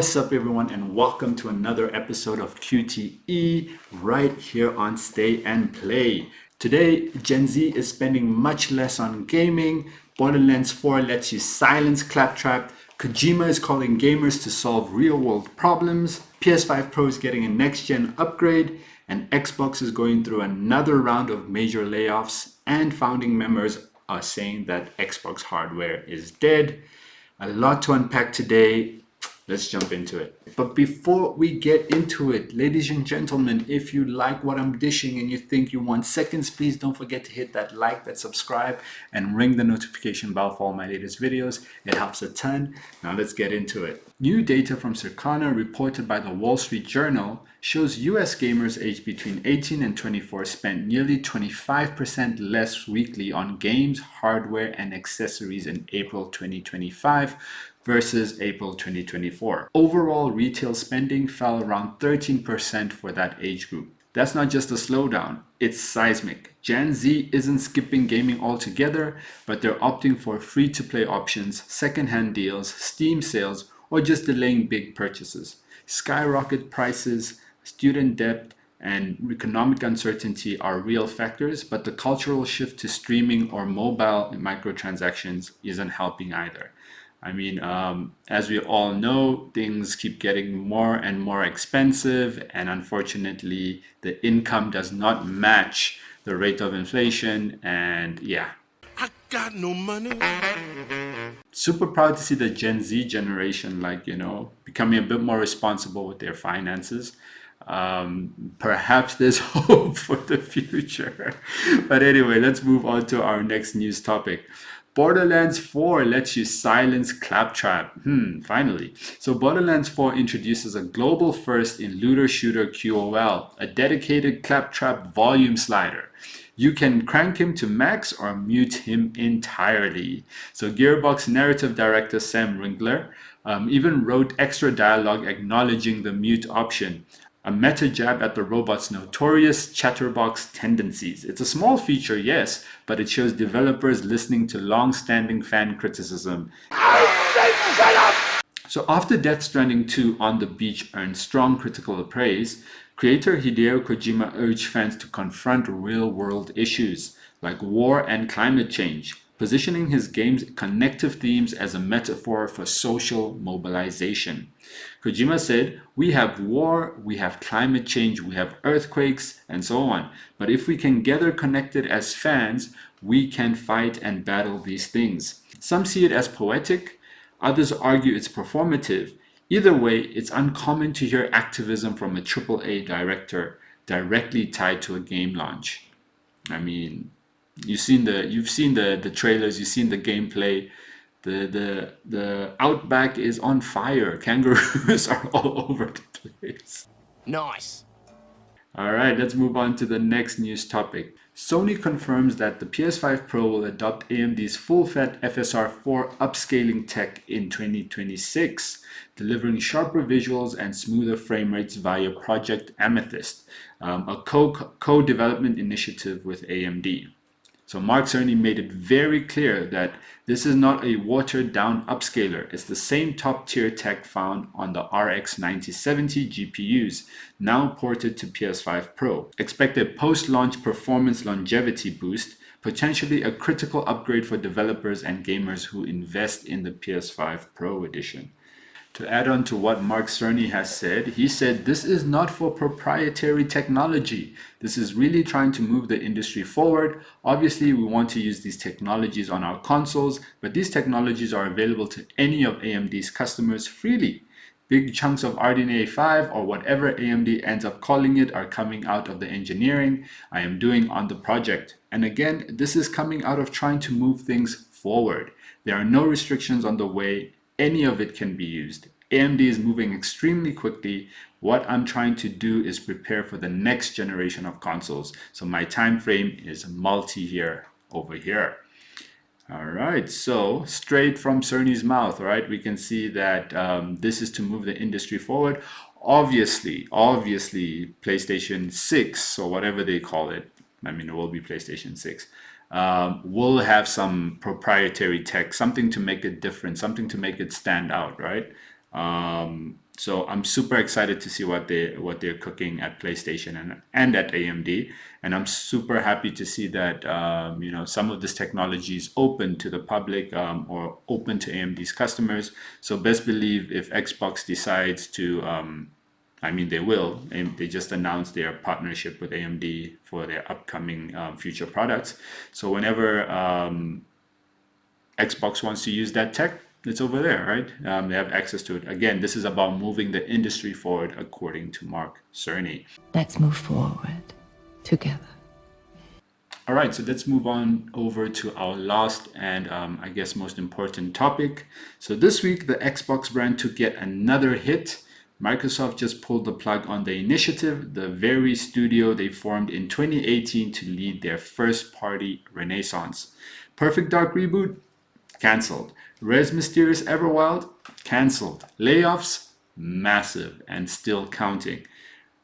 What's up everyone and welcome to another episode of QTE right here on Stay and Play. Today, Gen Z is spending much less on gaming. Borderlands 4 lets you silence Claptrap. Kojima is calling gamers to solve real-world problems. PS5 Pro is getting a next-gen upgrade. And Xbox is going through another round of major layoffs. And founding members are saying that Xbox hardware is dead. A lot to unpack today. Let's jump into it. But before we get into it, ladies and gentlemen, if you like what I'm dishing and you think you want seconds, please don't forget to hit that like, that subscribe, and ring the notification bell for all my latest videos. It helps a ton. Now let's get into it. New data from Circana reported by the Wall Street Journal shows US gamers aged between 18 and 24 spent nearly 25% less weekly on games, hardware, and accessories in April 2025 versus April 2024. Overall retail spending fell around 13% for that age group. That's not just a slowdown, it's seismic. Gen Z isn't skipping gaming altogether, but they're opting for free-to-play options, second-hand deals, Steam sales, or just delaying big purchases. Skyrocket prices, student debt, and economic uncertainty are real factors, but the cultural shift to streaming or mobile microtransactions isn't helping either. I mean, as we all know, things keep getting more and more expensive, and unfortunately, the income does not match the rate of inflation, and yeah. I got no money. Super proud to see the Gen Z generation, becoming a bit more responsible with their finances. Perhaps there's hope for the future. But anyway, let's move on to our next news topic. Borderlands 4 lets you silence Claptrap. Finally. So Borderlands 4 introduces a global first in looter shooter QOL, a dedicated Claptrap volume slider. You can crank him to max or mute him entirely. So Gearbox narrative director Sam Ringler even wrote extra dialogue acknowledging the mute option. A meta jab at the robot's notorious chatterbox tendencies. It's a small feature, yes, but it shows developers listening to long-standing fan criticism. So after Death Stranding 2 on the Beach earned strong critical praise, creator Hideo Kojima urged fans to confront real-world issues like war and climate change, positioning his game's connective themes as a metaphor for social mobilization. Kojima said, "We have war, we have climate change, we have earthquakes, and so on. But if we can gather connected as fans, we can fight and battle these things." Some see it as poetic, others argue it's performative. Either way, it's uncommon to hear activism from a AAA director directly tied to a game launch. I mean, you've seen the trailers, you've seen the gameplay. The outback is on fire. Kangaroos are all over the place. Nice. All right, let's move on to the next news topic. Sony confirms that the PS5 Pro will adopt AMD's full-fat FSR4 upscaling tech in 2026, delivering sharper visuals and smoother frame rates via Project Amethyst, a co-development initiative with AMD. So Mark Cerny made it very clear that this is not a watered-down upscaler. It's the same top-tier tech found on the RX 9070 GPUs, now ported to PS5 Pro. Expect a post-launch performance longevity boost, potentially a critical upgrade for developers and gamers who invest in the PS5 Pro edition. To add on to what Mark Cerny has said, he said, "This is not for proprietary technology. This is really trying to move the industry forward. Obviously, we want to use these technologies on our consoles, but these technologies are available to any of AMD's customers freely. Big chunks of RDNA 5 or whatever AMD ends up calling it are coming out of the engineering I am doing on the project. And again, this is coming out of trying to move things forward. There are no restrictions on the way any of it can be used. AMD is moving extremely quickly. What I'm trying to do is prepare for the next generation of consoles. So my time frame is multi-year over here." All right, so straight from Cerny's mouth, right? We can see that this is to move the industry forward. Obviously, PlayStation 6, or whatever they call it, I mean, it will be PlayStation 6. Will have some proprietary tech, something to make it different, something to make it stand out, right? So I'm super excited to see what they're cooking at PlayStation and at AMD, and I'm super happy to see that some of this technology is open to the public, or open to AMD's customers. So best believe if Xbox decides to, they will, and they just announced their partnership with AMD for their upcoming future products. So whenever Xbox wants to use that tech, it's over there, right? They have access to it. Again, this is about moving the industry forward, according to Mark Cerny. Let's move forward together. All right, so let's move on over to our last and I guess most important topic. So this week, the Xbox brand took yet another hit. Microsoft just pulled the plug on the initiative, the very studio they formed in 2018 to lead their first-party renaissance. Perfect Dark reboot? Cancelled. Res Mysterious Everwild? Cancelled. Layoffs? Massive and still counting.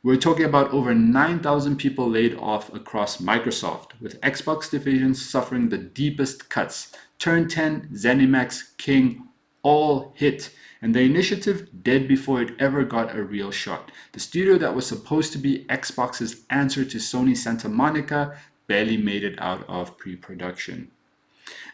We're talking about over 9,000 people laid off across Microsoft, with Xbox divisions suffering the deepest cuts. Turn 10, ZeniMax, King, all hit. And the initiative dead before it ever got a real shot. The studio that was supposed to be Xbox's answer to Sony Santa Monica barely made it out of pre-production.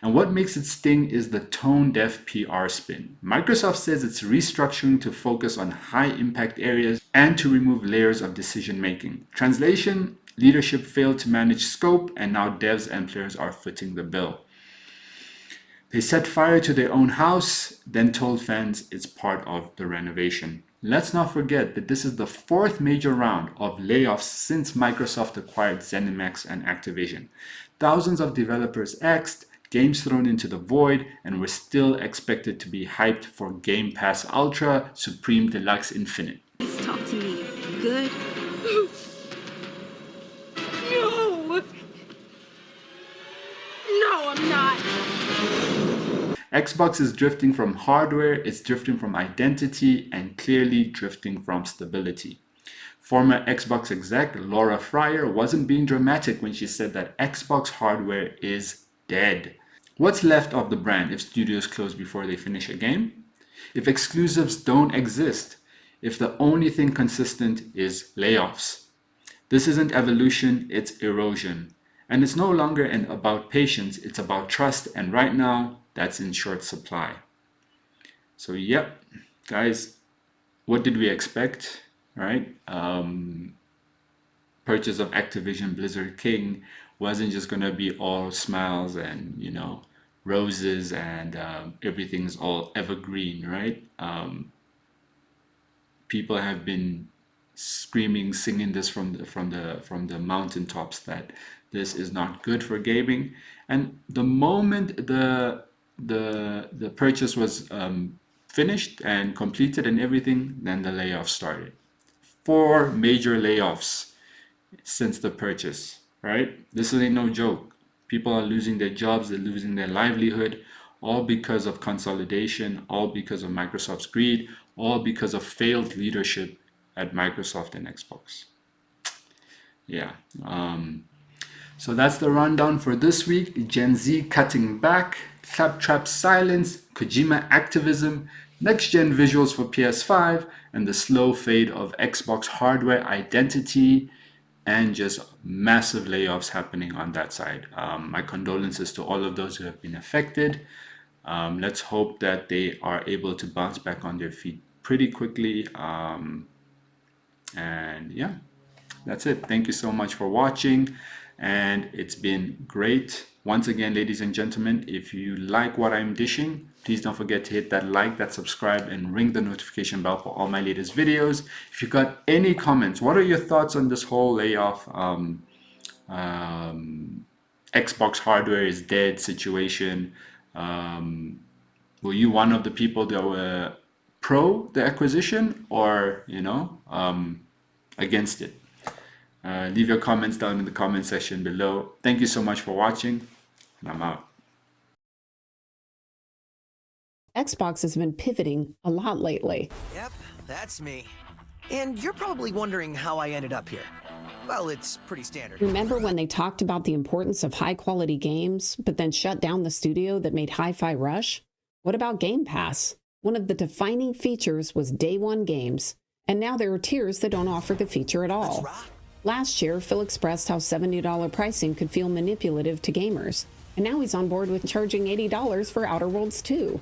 And what makes it sting is the tone-deaf PR spin. Microsoft says it's restructuring to focus on high-impact areas and to remove layers of decision-making. Translation: leadership failed to manage scope, and now devs and players are footing the bill. They set fire to their own house, then told fans it's part of the renovation. Let's not forget that this is the fourth major round of layoffs since Microsoft acquired ZeniMax and Activision. Thousands of developers axed, games thrown into the void, and we're still expected to be hyped for Game Pass Ultra Supreme Deluxe Infinite. Please talk to me. Good? No! No, I'm not! Xbox is drifting from hardware, it's drifting from identity, and clearly drifting from stability. Former Xbox exec Laura Fryer wasn't being dramatic when she said that Xbox hardware is dead. What's left of the brand if studios close before they finish a game? If exclusives don't exist? If the only thing consistent is layoffs? This isn't evolution, it's erosion. And it's no longer about patience, it's about trust, and right now, that's in short supply. So yep, guys, what did we expect, right? Purchase of Activision Blizzard King wasn't just gonna be all smiles and, roses and everything's all evergreen, right? People have been screaming, singing this from the mountaintops that this is not good for gaming. And the moment the purchase was finished and completed and everything, then the layoffs started. 4 major layoffs since the purchase, right? This ain't no joke. People are losing their jobs, they're losing their livelihood, all because of consolidation, all because of Microsoft's greed, all because of failed leadership at Microsoft and Xbox. Yeah. So that's the rundown for this week. Gen Z cutting back, Claptrap silence, Kojima activism, next-gen visuals for PS5, and the slow fade of Xbox hardware identity, and just massive layoffs happening on that side. My condolences to all of those who have been affected. Let's hope that they are able to bounce back on their feet pretty quickly. And yeah, that's it. Thank you so much for watching, and it's been great. Once again, ladies and gentlemen, if you like what I'm dishing, please don't forget to hit that like, that subscribe, and ring the notification bell for all my latest videos. If you got any comments, what are your thoughts on this whole layoff, Xbox hardware is dead situation? Were you one of the people that were pro the acquisition, or against it? Leave your comments down in the comment section below. Thank you so much for watching, and I'm out. Xbox has been pivoting a lot lately. Yep, that's me. And you're probably wondering how I ended up here. Well, it's pretty standard. Remember when they talked about the importance of high-quality games, but then shut down the studio that made Hi-Fi Rush? What about Game Pass? One of the defining features was day one games, and now there are tiers that don't offer the feature at all. Last year, Phil expressed how $70 pricing could feel manipulative to gamers, and now he's on board with charging $80 for Outer Worlds 2.